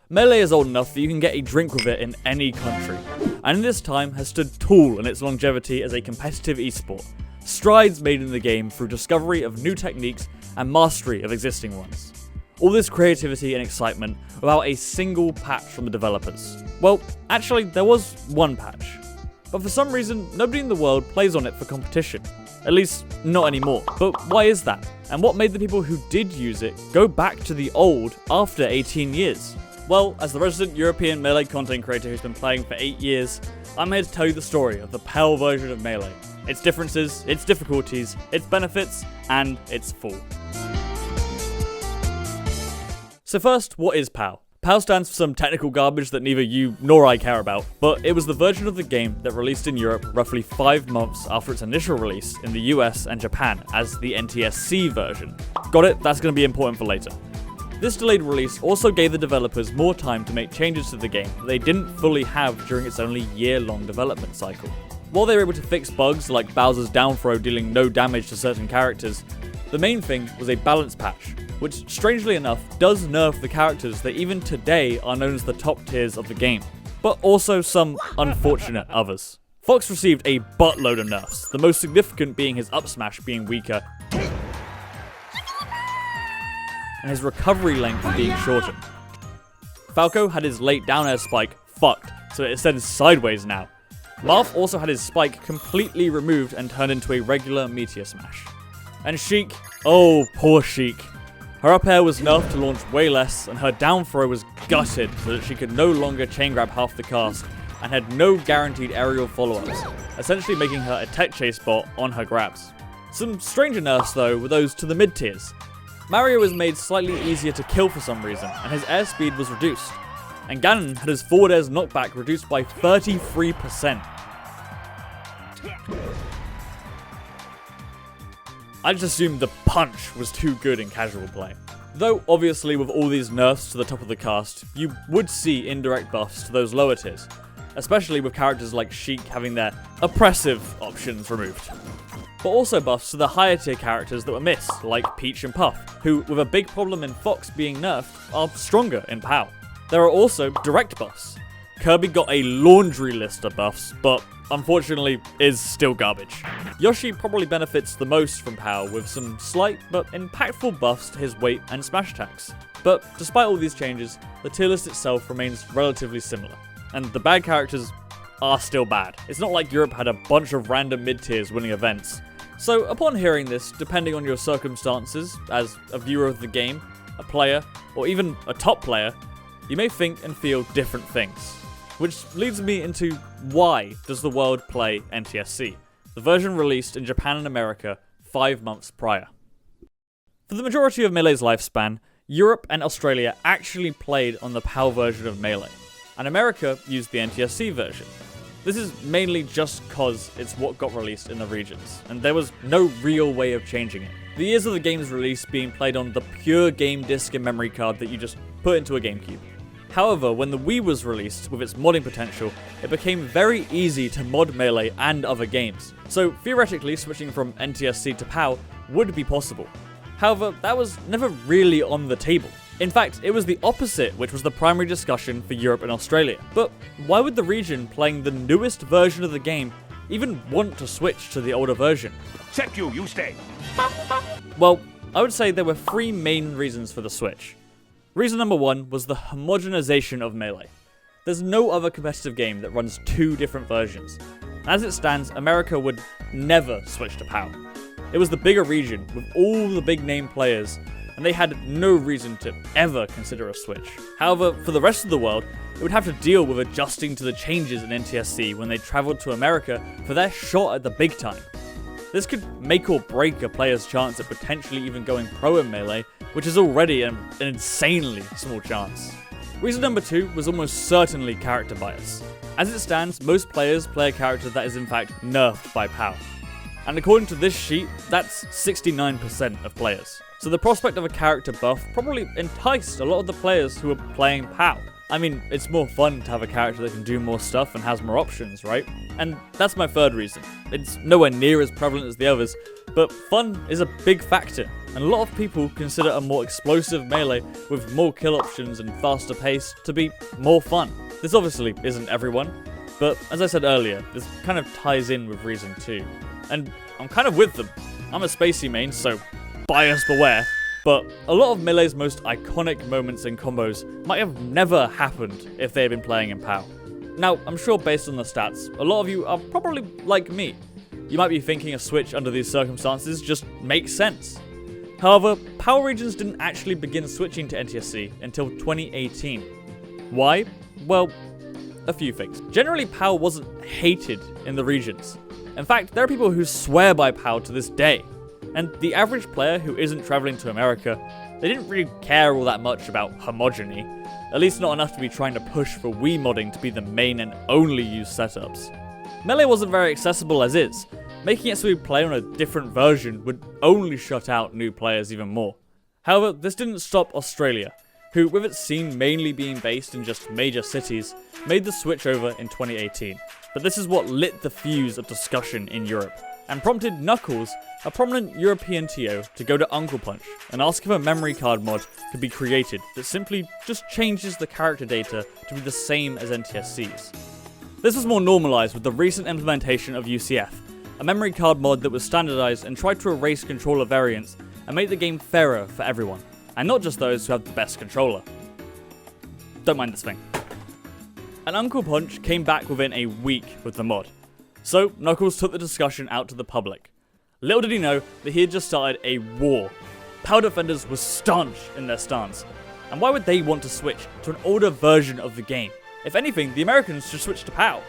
Melee is old enough that you can get a drink with it in any country, and in this time has stood tall in its longevity as a competitive esport. Strides made in the game through discovery of new techniques and mastery of existing ones. All this creativity and excitement without a single patch from the developers. Well, actually there was one patch, but for some reason nobody in the world plays on it for competition. At least not anymore. But why is that? And what made the people who did use it go back to the old after 18 years? Well, as the resident European Melee content creator who's been playing for 8 years, I'm here to tell you the story of the PAL version of Melee. Its differences, its difficulties, its benefits, and its fall. So first, what is PAL? PAL stands for some technical garbage that neither you nor I care about, but it was the version of the game that released in Europe roughly 5 months after its initial release in the US and Japan as the NTSC version. Got it? That's going to be important for later. This delayed release also gave the developers more time to make changes to the game that they didn't fully have during its only year-long development cycle. While they were able to fix bugs like Bowser's down throw dealing no damage to certain characters, the main thing was a balance patch, which strangely enough does nerf the characters that even today are known as the top tiers of the game, but also some unfortunate others. Fox received a buttload of nerfs, the most significant being his up smash being weaker, and his recovery length being shortened. Falco had his late down air spike fucked, so it extends sideways now. Marth also had his spike completely removed and turned into a regular meteor smash. And Sheik, oh poor Sheik. Her up air was nerfed to launch way less, and her down throw was gutted so that she could no longer chain grab half the cast, and had no guaranteed aerial follow-ups, essentially making her a tech chase bot on her grabs. Some stranger nerfs though were those to the mid tiers. Mario was made slightly easier to kill for some reason, and his airspeed was reduced. And Ganon had his forward air's knockback reduced by 33%. I just assumed the punch was too good in casual play. Though obviously with all these nerfs to the top of the cast, you would see indirect buffs to those lower tiers, especially with characters like Sheik having their oppressive options removed. But also buffs to the higher tier characters that were missed, like Peach and Puff, who, with a big problem in Fox being nerfed, are stronger in PAL. There are also direct buffs. Kirby got a laundry list of buffs, but unfortunately is still garbage. Yoshi probably benefits the most from PAL with some slight but impactful buffs to his weight and smash attacks. But despite all these changes, the tier list itself remains relatively similar, and the bad characters are still bad. It's not like Europe had a bunch of random mid-tiers winning events. So upon hearing this, depending on your circumstances, as a viewer of the game, a player, or even a top player, you may think and feel different things. Which leads me into why does the world play NTSC, the version released in Japan and America 5 months prior. For the majority of Melee's lifespan, Europe and Australia actually played on the PAL version of Melee, and America used the NTSC version. This is mainly just cause it's what got released in the regions, and there was no real way of changing it. The years of the game's release being played on the pure game disc and memory card that you just put into a GameCube. However, when the Wii was released with its modding potential, it became very easy to mod Melee and other games. So theoretically, switching from NTSC to PAL would be possible. However, that was never really on the table. In fact, it was the opposite which was the primary discussion for Europe and Australia. But why would the region playing the newest version of the game even want to switch to the older version? Except you stay. Well, I would say there were 3 main reasons for the switch. Reason number 1 was the homogenization of Melee. There's no other competitive game that runs 2 different versions. As it stands, America would never switch to PAL. It was the bigger region with all the big name players, and they had no reason to ever consider a switch. However, for the rest of the world, it would have to deal with adjusting to the changes in NTSC when they traveled to America for their shot at the big time. This could make or break a player's chance at potentially even going pro in Melee, which is already an insanely small chance. Reason number 2 was almost certainly character bias. As it stands, most players play a character that is in fact nerfed by PAL. And according to this sheet, that's 69% of players. So the prospect of a character buff probably enticed a lot of the players who were playing PAL. I mean, it's more fun to have a character that can do more stuff and has more options, right? And that's my 3rd reason. It's nowhere near as prevalent as the others, but fun is a big factor. and a lot of people consider a more explosive melee with more kill options and faster pace to be more fun. This obviously isn't everyone, but as I said earlier, this kind of ties in with Reason 2. And I'm kind of with them. I'm a spacey main, so bias beware, but a lot of Melee's most iconic moments and combos might have never happened if they had been playing in PoW. Now, I'm sure based on the stats, a lot of you are probably like me. You might be thinking a switch under these circumstances just makes sense. However, PoW regions didn't actually begin switching to NTSC until 2018. Why? Well, a few things. Generally, PoW wasn't hated in the regions. In fact, there are people who swear by PoW to this day. And the average player who isn't traveling to America, they didn't really care all that much about homogeny, at least not enough to be trying to push for Wii modding to be the main and only used setups. Melee wasn't very accessible as is. Making it so we play on a different version would only shut out new players even more. However, this didn't stop Australia, who, with its scene mainly being based in just major cities, made the switch over in 2018. But this is what lit the fuse of discussion in Europe, and prompted Knuckles, a prominent European TO, to go to Uncle Punch and ask if a memory card mod could be created that simply just changes the character data to be the same as NTSC's. This was more normalized with the recent implementation of UCF, a memory card mod that was standardized and tried to erase controller variants and make the game fairer for everyone, and not just those who have the best controller. Don't mind this thing. And Uncle Punch came back within a week with the mod. So, Knuckles took the discussion out to the public. Little did he know that he had just started a war. PoW defenders were staunch in their stance. And why would they want to switch to an older version of the game? If anything, the Americans should switch to PoW.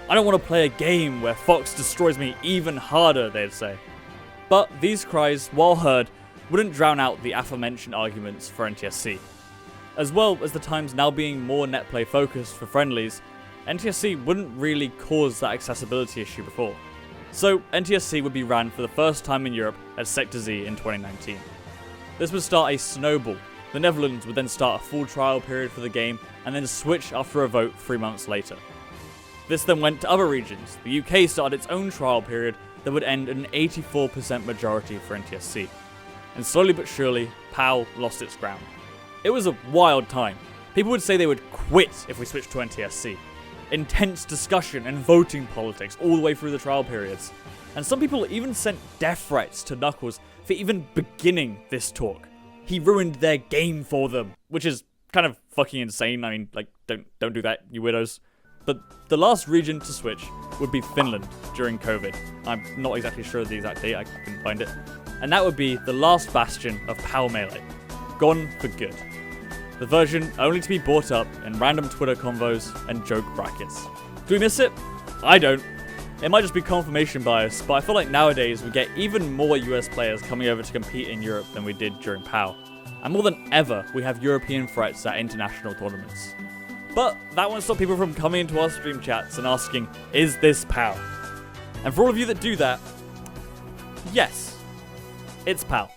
I don't want to play a game where Fox destroys me even harder, they'd say. But these cries, while heard, wouldn't drown out the aforementioned arguments for NTSC. As well as the times now being more netplay focused for friendlies, NTSC wouldn't really cause that accessibility issue before. So NTSC would be ran for the first time in Europe at Sector Z in 2019. This would start a snowball. The Netherlands would then start a full trial period for the game and then switch after a vote 3 months later. This then went to other regions. The UK started its own trial period that would end at an 84% majority for NTSC. And slowly but surely, PoW lost its ground. It was a wild time. People would say they would quit if we switched to NTSC. Intense discussion and voting politics all the way through the trial periods. And some people even sent death threats to Knuckles for even beginning this talk. He ruined their game for them, which is kind of fucking insane. I mean, like, don't do that, you weirdos. But the last region to switch would be Finland during COVID. I'm not exactly sure of the exact date, I couldn't find it. And that would be the last bastion of PoW Melee. Gone for good. The version only to be brought up in random Twitter convos and joke brackets. Do we miss it? I don't. It might just be confirmation bias, but I feel like nowadays we get even more US players coming over to compete in Europe than we did during PoW. And more than ever, we have European threats at international tournaments. But that won't stop people from coming into our stream chats and asking, is this PoW? And for all of you that do that, yes, it's PoW.